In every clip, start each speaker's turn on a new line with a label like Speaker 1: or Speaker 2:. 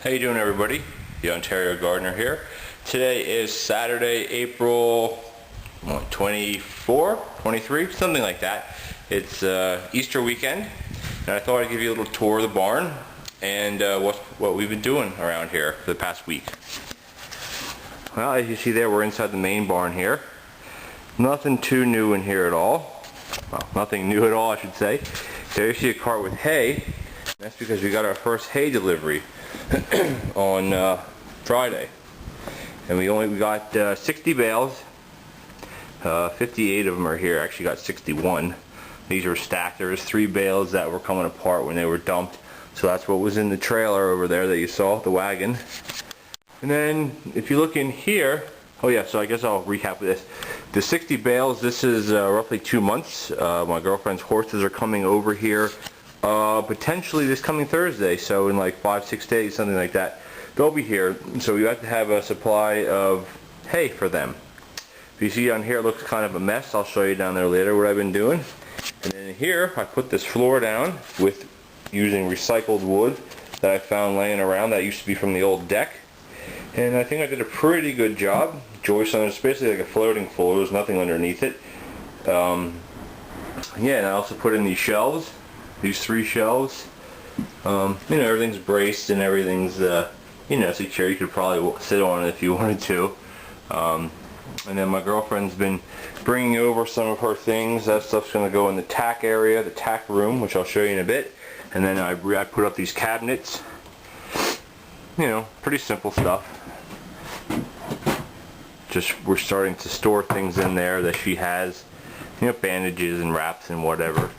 Speaker 1: How you doing, everybody? The Ontario Gardener here. Today is Saturday, April 24, 23, something like that. It's Easter weekend, and I thought I'd give you a little tour of the barn and what we've been doing around here for the past week. Well, as you see there, we're inside the main barn here. Nothing too new in here at all. Well, nothing new at all, I should say. There you see a cart with hay. That's because we got our first hay delivery on Friday, and we got 60 bales. 58 of them are here. Actually got 61. These are stacked. There was 3 bales that were coming apart when they were dumped, so that's what was in the trailer over there that you saw, the wagon. And then if you look in here, oh yeah, so I guess I'll recap this. The 60 bales, this is roughly 2 months. My girlfriend's horses are coming over here potentially this coming Thursday, so in like 5-6 days, something like that, they'll be here. So we have to have a supply of hay for them. If you see on here, it looks kind of a mess. I'll show you down there later what I've been doing. And then here I put this floor down with using recycled wood that I found laying around that used to be from the old deck, and I think I did a pretty good job. Joist on it's basically like a floating floor. There's nothing underneath it. Yeah, and I also put in these shelves. These 3 shelves, everything's braced and everything's, secure. You could probably sit on it if you wanted to. And then my girlfriend's been bringing over some of her things. That stuff's going to go in the tack area, the tack room, which I'll show you in a bit. And then I put up these cabinets. Pretty simple stuff. Just we're starting to store things in there that she has, bandages and wraps and whatever.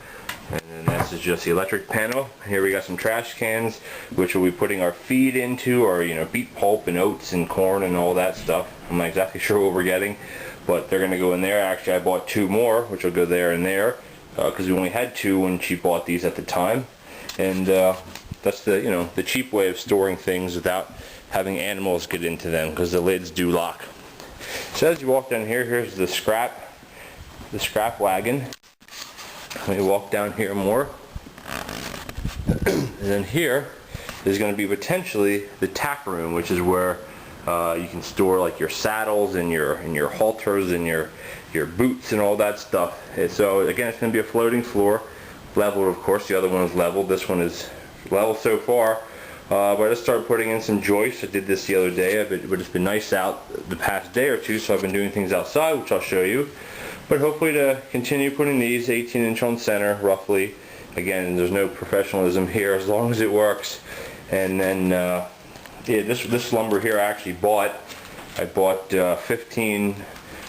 Speaker 1: And then this is just the electric panel. Here we got some trash cans, which we'll be putting our feed into, or beet pulp and oats and corn and all that stuff. I'm not exactly sure what we're getting, but they're going to go in there. Actually, I bought 2 more, which will go there and there, because we only had 2 when she bought these at the time. And that's the the cheap way of storing things without having animals get into them, because the lids do lock. So as you walk down here, here's the scrap wagon. Let me walk down here more. And then here is going to be potentially the tack room, which is where you can store like your saddles and your halters and your boots and all that stuff. And so again, it's going to be a floating floor, leveled of course. The other one is leveled. This one is level so far. But I just started putting in some joists. I did this the other day, but it's been nice out the past day or two, so I've been doing things outside, which I'll show you. But hopefully to continue putting these 18-inch on center, roughly. Again, there's no professionalism here, as long as it works. And then, yeah, this lumber here I actually bought. I bought 15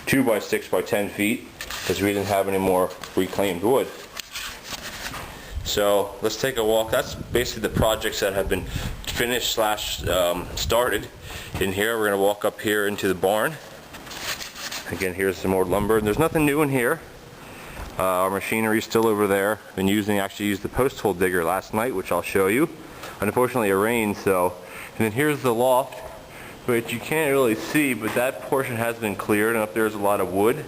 Speaker 1: 2x6 by 10 feet, because we didn't have any more reclaimed wood. So let's take a walk. That's basically the projects that have been finished / started in here. We're going to walk up here into the barn. Again, here's some more lumber. There's nothing new in here. Our machinery is still over there. Actually used the post hole digger last night, which I'll show you. Unfortunately, it rained, so. And then here's the loft, which you can't really see, but that portion has been cleared, and up there's a lot of wood.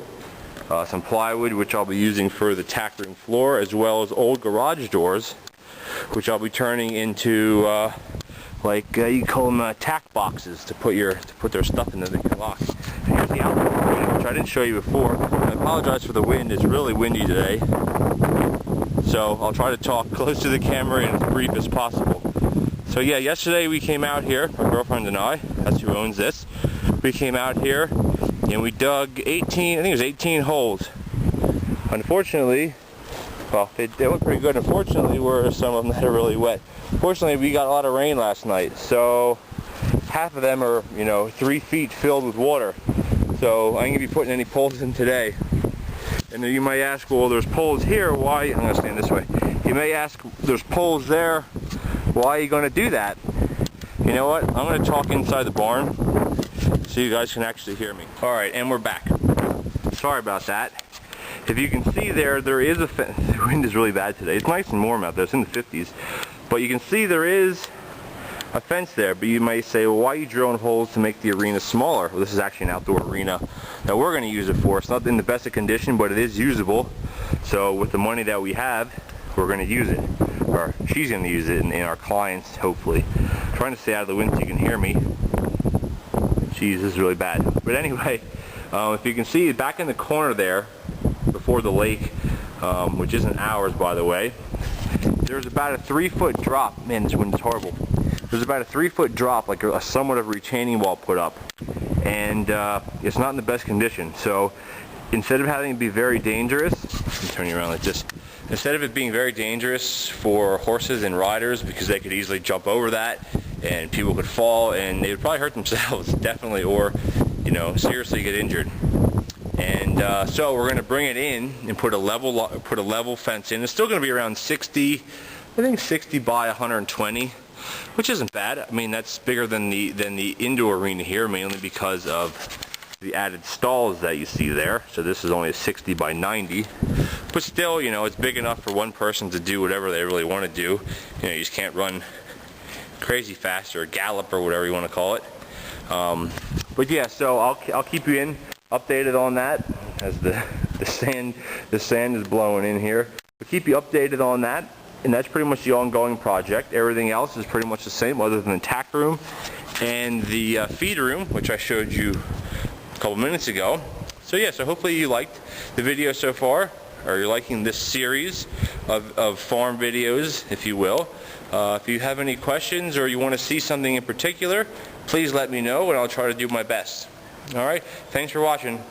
Speaker 1: Some plywood, which I'll be using for the tack room floor, as well as old garage doors, which I'll be turning into you call them tack boxes to put their stuff in that they can lock. And here's the outdoor, which I didn't show you before. I apologize for the wind. It's really windy today, so I'll try to talk close to the camera and as brief as possible. So yeah, yesterday we came out here, my girlfriend and I, that's who owns this. We came out here and we dug 18 holes. Unfortunately, well, they went pretty good. Unfortunately, some of them that are really wet. Fortunately, we got a lot of rain last night, so half of them are, 3 feet filled with water. So I ain't gonna be putting any poles in today. And then you might ask, well, there's poles here. Why? I'm gonna stand this way. You may ask, there's poles there. Why are you gonna do that? You know what? I'm gonna talk inside the barn so you guys can actually hear me. All right, and we're back. Sorry about that. If you can see there is a fence. The wind is really bad today. It's nice and warm out there. It's in the 50s. But you can see there is a fence there. But you may say, well, why are you drilling holes to make the arena smaller? Well, this is actually an outdoor arena that we're going to use it for. It's not in the best of condition, but it is usable. So with the money that we have, we're going to use it. Or she's going to use it, and our clients, hopefully, trying to stay out of the wind so you can hear me. Jeez, this is really bad. But anyway, if you can see back in the corner there, before the lake, which isn't ours by the way, there's about a 3-foot drop. Man, this wind is horrible. There's about a 3-foot drop, like a somewhat of a retaining wall put up, and it's not in the best condition. So instead of having it be very dangerous, I'm turning around like this. Instead of it being very dangerous for horses and riders, because they could easily jump over that and people could fall and they would probably hurt themselves, definitely, or seriously get injured. And so we're going to bring it in and put a level fence in. It's still going to be around 60, I think 60 by 120, which isn't bad. I mean, that's bigger than the indoor arena here, mainly because of the added stalls that you see there. So this is only a 60 by 90, but still, it's big enough for one person to do whatever they really want to do. You just can't run crazy fast or gallop or whatever you want to call it. But yeah, so I'll keep you updated on that as the sand is blowing in here. We'll keep you updated on that, and that's pretty much the ongoing project. Everything else is pretty much the same, other than the tack room and the feed room, which I showed you a couple minutes ago. So yeah, so hopefully you liked the video so far, or you're liking this series of farm videos, if you will. If you have any questions or you want to see something in particular, please let me know and I'll try to do my best. Alright, thanks for watching.